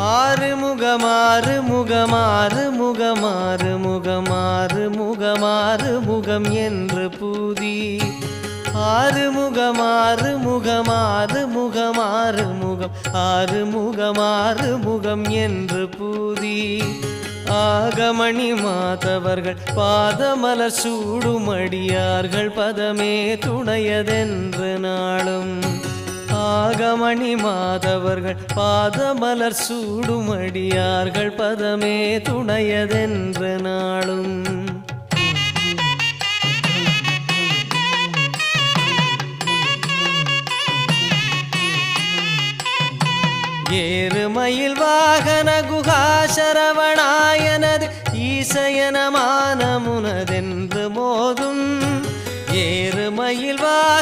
ஆறுமுகமாறு முகமாறு முகமாறு முகமாறு முகமாறு முகம் என்று பூதி ஆறுமுகமாறு முகமாறு முகமாறு முகம் ஆறுமுகமாறு முகம் என்று பூதி ஆகமணி மாதவர்கள் பாதமலர் சூடுமடியார்கள் பதமே துணையதென்று நாளும் ஆகமணி மாதவர்கள் பாதமலர் சூடுமடியார்கள் பதமே துணையதென்று நாளும் ஏறுமயில் வாகன குகாசரவணாயனது ஈசயனமான முனதென்று மோதும் ஏறுமயில் வாகன